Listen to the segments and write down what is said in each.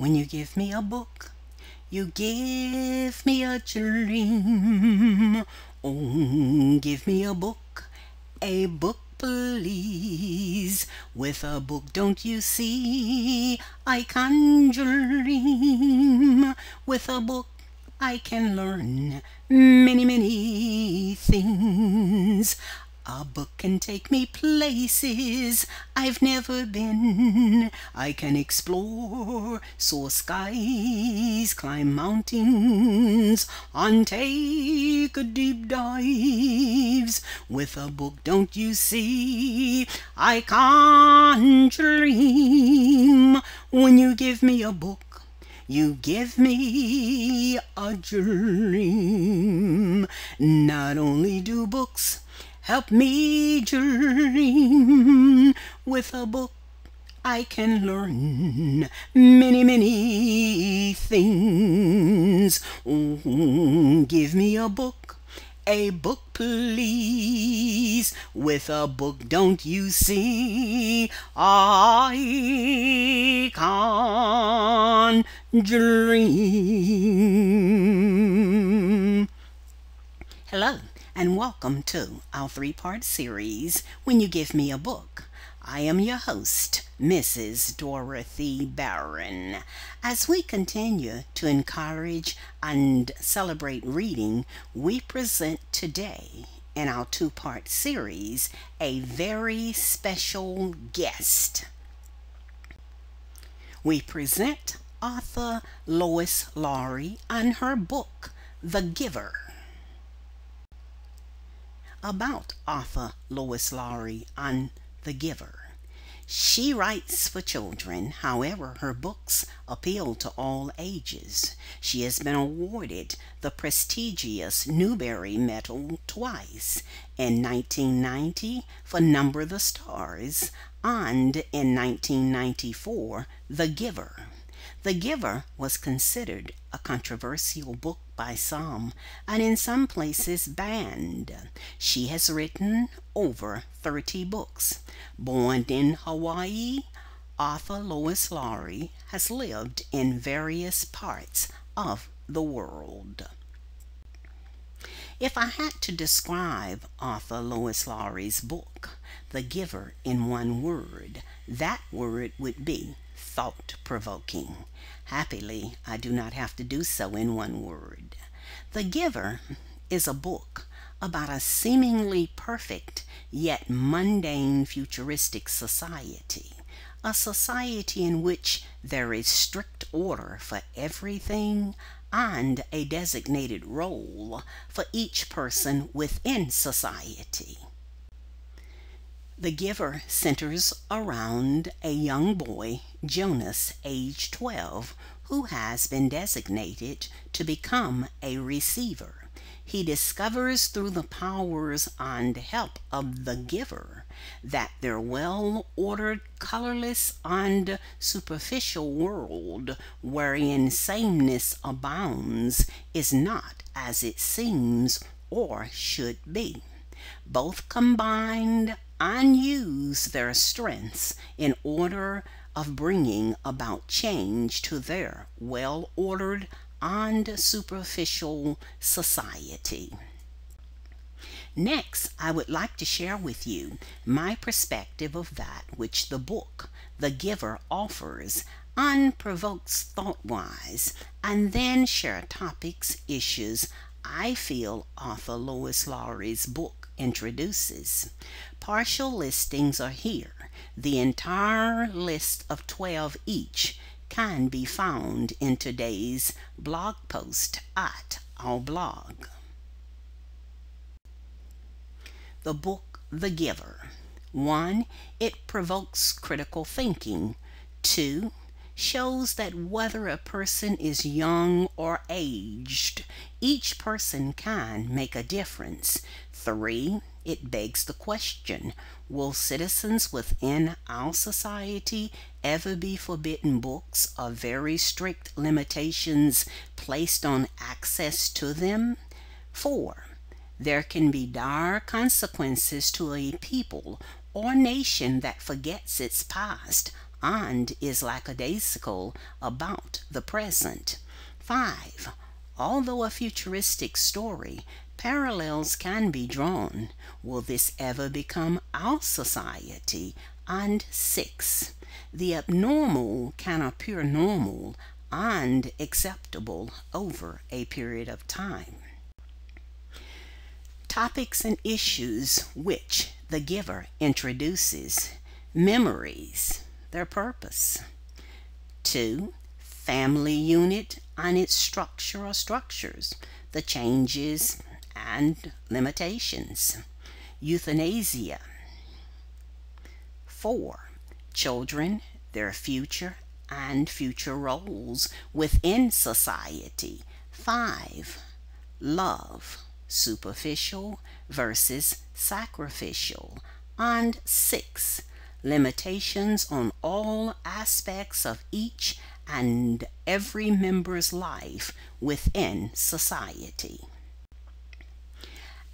When you give me a book, you give me a dream. Oh, give me a book please. With a book, don't you see, I conjuring. With a book I can learn many, many things. A book can take me places I've never been. I can explore, soar skies, climb mountains, and take deep dives. With a book, don't you see, I can dream. When you give me a book, you give me a dream. Not only do books help me dream, with a book I can learn many, many things. Oh, give me a book please. With a book, don't you see, I can dream. Hello, and welcome to our three-part series, When You Give Me a Book. I am your host, Mrs. Dorothy Barron. As we continue to encourage and celebrate reading, we present today, in our two-part series, a very special guest. We present author Lois Lowry and her book, The Giver. About author Lois Lowry and The Giver. She writes for children, however, her books appeal to all ages. She has been awarded the prestigious Newbery Medal twice, in 1990 for Number the Stars, and in 1994, The Giver. The Giver was considered a controversial book by some, and in some places banned. She has written over 30 books. Born in Hawaii, author Lois Lowry has lived in various parts of the world. If I had to describe author Lois Lowry's book, The Giver, in one word, that word would be thought-provoking. Happily, I do not have to do so in one word. The Giver is a book about a seemingly perfect yet mundane futuristic society, a society in which there is strict order for everything and a designated role for each person within society. The Giver centers around a young boy, Jonas, age 12, who has been designated to become a receiver. He discovers through the powers and help of the Giver that their well-ordered, colorless, and superficial world, wherein sameness abounds, is not as it seems or should be. Both combined and use their strengths in order of bringing about change to their well-ordered and superficial society. Next, I would like to share with you my perspective of that which the book, The Giver, offers and provokes thought-wise, and then share topics, issues I feel author Lois Lowry's book introduces. Partial listings are here. The entire list of 12 each can be found in today's blog post at our blog. The book, The Giver. 1. It provokes critical thinking. 2. Shows that whether a person is young or aged, each person can make a difference. 3. It begs the question, will citizens within our society ever be forbidden books or very strict limitations placed on access to them? 4. There can be dire consequences to a people or nation that forgets its past and is lackadaisical about the present. 5. Although a futuristic story, parallels can be drawn. Will this ever become our society? And 6. The abnormal can appear normal and acceptable over a period of time. Topics and issues which the giver introduces. Memories, their purpose. 2. Family unit and its structure or structures, the changes and limitations. Euthanasia. 4. Children, their future and future roles within society. 5. Love, superficial versus sacrificial. And 6. Limitations on all aspects of each and every member's life within society.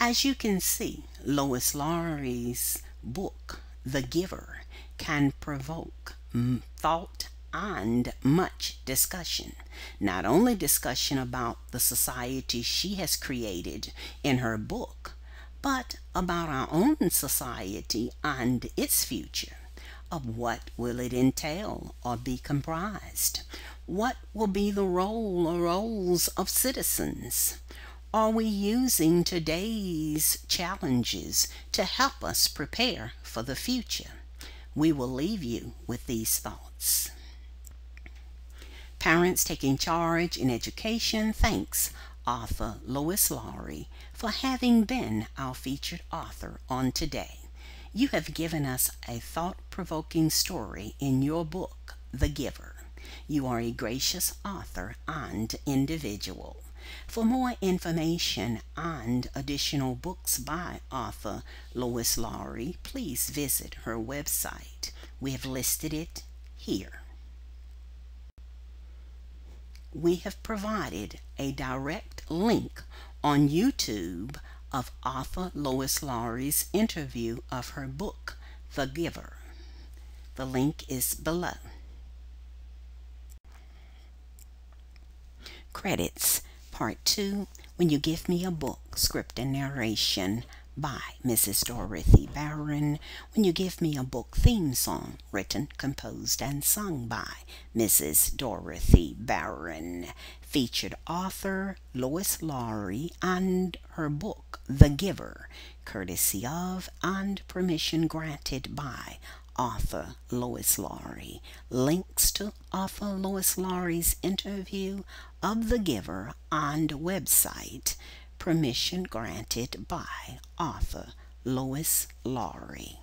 As you can see, Lois Lowry's book, The Giver, can provoke thought and much discussion. Not only discussion about the society she has created in her book, but about our own society and its future. Of what will it entail or be comprised? What will be the role or roles of citizens? Are we using today's challenges to help us prepare for the future? We will leave you with these thoughts. Parents taking charge in education thanks author Lois Lowry for having been our featured author on today. You have given us a thought-provoking story in your book, The Giver. You are a gracious author and individual. For more information and additional books by author Lois Lowry, please visit her website. We have listed it here. We have provided a direct link on YouTube of author Lois Lowry's interview of her book, The Giver. The link is below. Credits. Part 2, When You Give Me a Book, script and narration by Mrs. Dorothy Barron. When You Give Me a Book theme song, written, composed, and sung by Mrs. Dorothy Barron. Featured author Lois Lowry and her book, The Giver, courtesy of and permission granted by author Lois Lowry. Links to author Lois Lowry's interview of The Giver and website, permission granted by author Lois Lowry.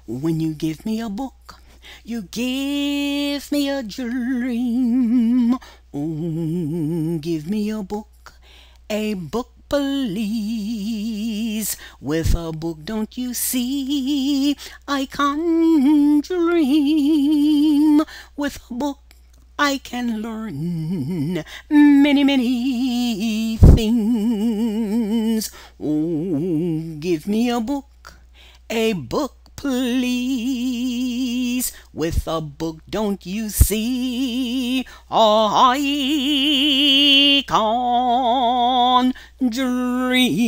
When you give me a book, you give me a dream. Oh, give me a book please. With a book, don't you see, I can dream. With a book, I can learn many, many things. Oh, give me a book please. With a book, don't you see, I can dream.